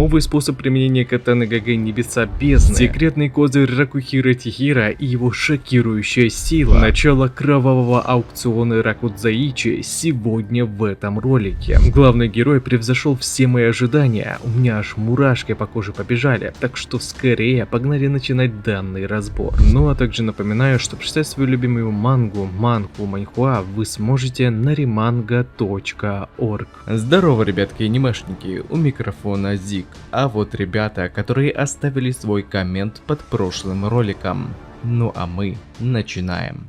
Новый способ применения катаны ГГ Небеса Бездны, секретный козырь Ракухира Тихира и его шокирующая сила. Начало кровавого аукциона Ракудзаичи сегодня в этом ролике. Главный герой превзошел все мои ожидания, у меня аж мурашки по коже побежали, так что скорее погнали начинать данный разбор. Ну а также напоминаю, что прочитать свою любимую мангу, манхуа вы сможете на remanga.org. Здорово, ребятки и анимешники, у микрофона Зик. А вот ребята, которые оставили свой коммент под прошлым роликом. Ну а мы начинаем.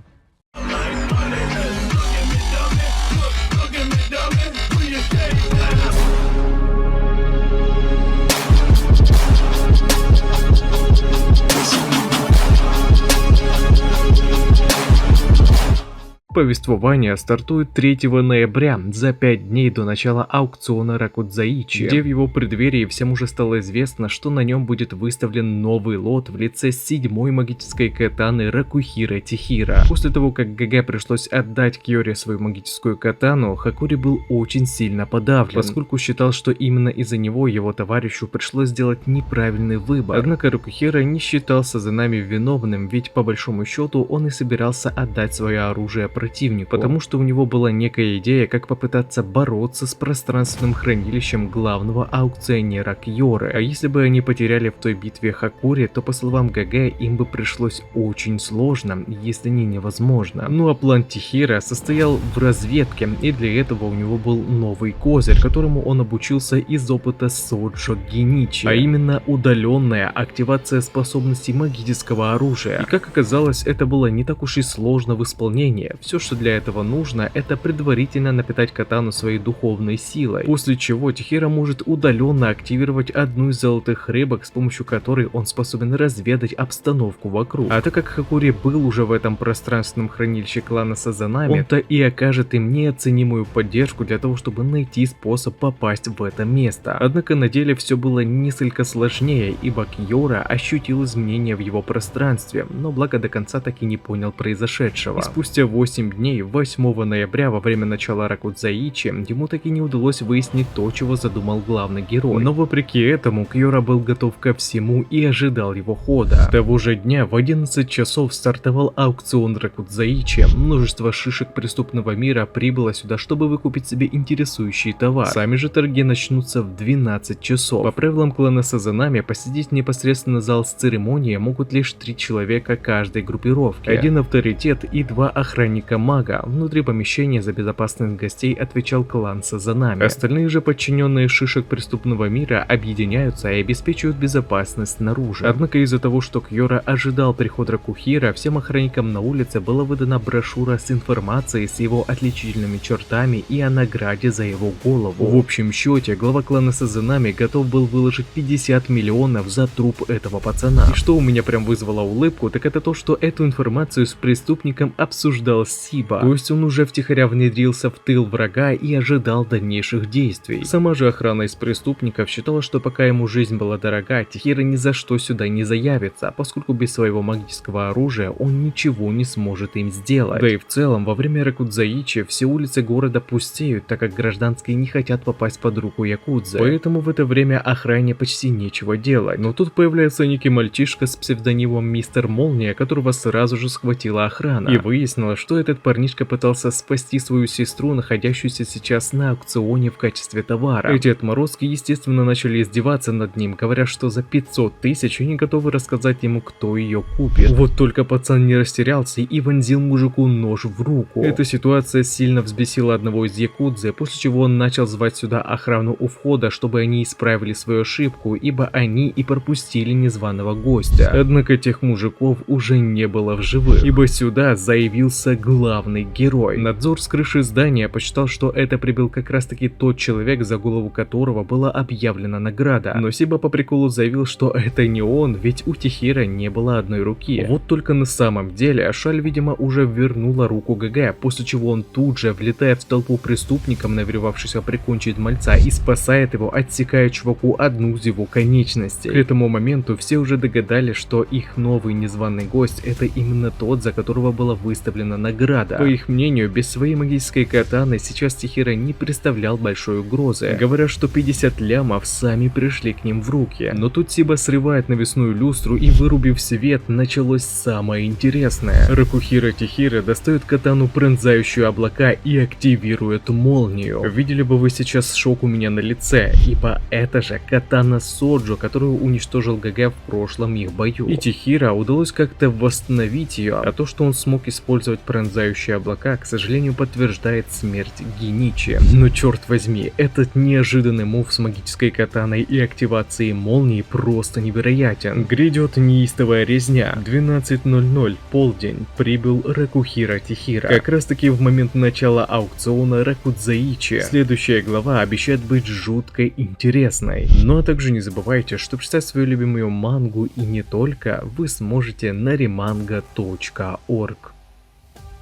Повествование стартует 3 ноября, за 5 дней до начала аукциона Ракудзаичи, где в его преддверии всем уже стало известно, что на нем будет выставлен новый лот в лице 7-й магической катаны Ракухира Тихира. После того, как ГГ пришлось отдать Кьоре свою магическую катану, Хакури был очень сильно подавлен, поскольку считал, что именно из-за него его товарищу пришлось сделать неправильный выбор. Однако Ракухира не считал Сазанами виновным, ведь по большому счету он и собирался отдать свое оружие противнику, потому что у него была некая идея, как попытаться бороться с пространственным хранилищем главного аукционера Кьоры. А если бы они потеряли в той битве Хакури, то по словам ГГ им бы пришлось очень сложно, если не невозможно. Ну а план Тихира состоял в разведке, и для этого у него был новый козырь, которому он обучился из опыта Соджо Геничи, а именно удаленная активация способностей магического оружия. И как оказалось, это было не так уж и сложно в исполнении. Все, что для этого нужно, это предварительно напитать катану своей духовной силой, после чего Тихира может удаленно активировать одну из золотых рыбок, с помощью которой он способен разведать обстановку вокруг. А так как Хакури был уже в этом пространственном хранилище клана Сазанами, он-то и окажет им неоценимую поддержку для того, чтобы найти способ попасть в это место. Однако на деле все было несколько сложнее, ибо Кьора ощутил изменения в его пространстве, но благо до конца так и не понял произошедшего. И спустя 8 дней, 8 ноября, во время начала Ракудзаичи, ему так и не удалось выяснить то, чего задумал главный герой. Но вопреки этому, Кьора был готов ко всему и ожидал его хода. Того же дня в 11 часов стартовал аукцион Ракудзаичи. Множество шишек преступного мира прибыло сюда, чтобы выкупить себе интересующий товар. Сами же торги начнутся в 12 часов. По правилам клана Сазанами, посетить непосредственно зал с церемонией могут лишь 3 человека каждой группировки. 1 авторитет и 2 охранника мага. Внутри помещения за безопасных гостей отвечал клан Сазанами. Остальные же подчиненные шишек преступного мира объединяются и обеспечивают безопасность снаружи. Однако из-за того, что Кьора ожидал прихода Ракухира, всем охранникам на улице была выдана брошюра с информацией с его отличительными чертами и о награде за его голову. В общем счете, глава клана Сазанами готов был выложить 50 миллионов за труп этого пацана. И что у меня прям вызвало улыбку, так это то, что эту информацию с преступником обсуждал Сиба, то есть он уже втихаря внедрился в тыл врага и ожидал дальнейших действий. Сама же охрана из преступников считала, что пока ему жизнь была дорога, Тихира ни за что сюда не заявится, поскольку без своего магического оружия он ничего не сможет им сделать. Да и в целом, во время Ракудзаичи все улицы города пустеют, так как гражданские не хотят попасть под руку якудзы, поэтому в это время охране почти нечего делать. Но тут появляется некий мальчишка с псевдонимом Мистер Молния, которого сразу же схватила охрана, и выяснилось, что этот парнишка пытался спасти свою сестру, находящуюся сейчас на аукционе в качестве товара. Эти отморозки, естественно, начали издеваться над ним, говоря, что за 500 тысяч они готовы рассказать ему, кто ее купит. Вот только пацан не растерялся и вонзил мужику нож в руку. Эта ситуация сильно взбесила одного из якудзы, после чего он начал звать сюда охрану у входа, чтобы они исправили свою ошибку, ибо они и пропустили незваного гостя. Однако тех мужиков уже не было в живых, ибо сюда заявился главный герой. Надзор с крыши здания посчитал, что это прибыл как раз таки тот человек, за голову которого была объявлена награда. Но Сиба по приколу заявил, что это не он, ведь у Тихира не было одной руки. Вот только на самом деле Шаль, видимо, уже вернула руку ГГ, после чего он тут же влетает в толпу преступников, намеревавшихся прикончить мальца, и спасает его, отсекая чуваку одну из его конечностей. К этому моменту все уже догадались, что их новый незваный гость — это именно тот, за которого была выставлена награда. Града. По их мнению, без своей магической катаны сейчас Тихира не представлял большой угрозы. Говорят, что 50 лямов сами пришли к ним в руки. Но тут Сиба срывает навесную люстру и, вырубив свет, началось самое интересное. Ракухира Тихира достает катану, пронзающую облака, и активирует молнию. Видели бы вы сейчас шок у меня на лице, ибо это же катана Соджо, которую уничтожил ГГ в прошлом их бою. И Тихира удалось как-то восстановить ее, а то, что он смог использовать пронзающие облака, к сожалению, подтверждает смерть Геничи. Но черт возьми, этот неожиданный мув с магической катаной и активацией молнии просто невероятен. Грядет неистовая резня. 12:00, полдень, прибыл Ракухира Тихира. Как раз таки в момент начала аукциона Ракудзаичи. Следующая глава обещает быть жутко интересной. Ну а также не забывайте, что почитать свою любимую мангу и не только вы сможете на remanga.org.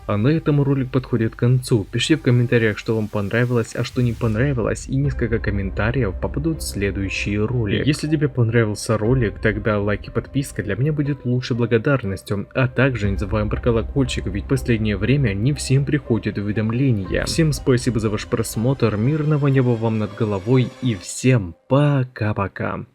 А на этом ролик подходит к концу. Пишите в комментариях, что вам понравилось, а что не понравилось, и несколько комментариев попадут в следующие ролики. Если тебе понравился ролик, тогда лайк и подписка для меня будет лучшей благодарностью. А также не забываем про колокольчик, ведь в последнее время не всем приходят уведомления. Всем спасибо за ваш просмотр, мирного неба вам над головой и всем пока-пока.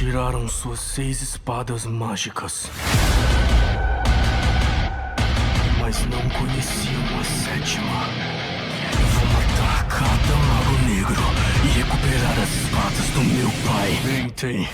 Tiraram suas 6 espadas mágicas, mas não conheciam a 7ª. Vou matar cada mago negro e recuperar as espadas do meu pai. Tentem.